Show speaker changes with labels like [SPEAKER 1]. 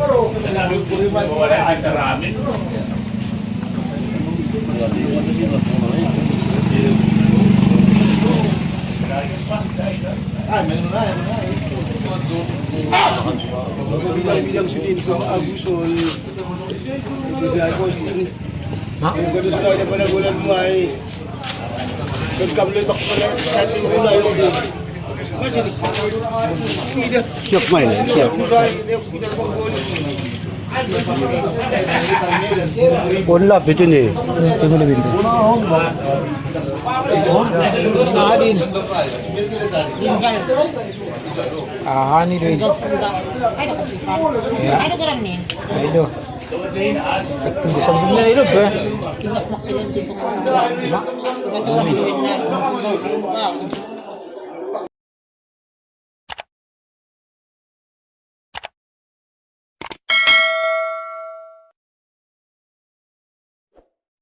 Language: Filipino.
[SPEAKER 1] Wala sa ramen.
[SPEAKER 2] Bilang-bilang sudin ko Agusol. Bigay ko sudin. Yung gano'n sila na panagulan mo ay nagkabloy bak pala sa ating una yung din.
[SPEAKER 3] Siap main, siap. Unlap itu nih. Tunggu lebih.
[SPEAKER 4] Adin. Ani doy.
[SPEAKER 5] Ano ko lang nin?
[SPEAKER 4] Ayo. Kung gusto mo na ilo ba?
[SPEAKER 5] Kinas makilan dito. Mak. Ito na.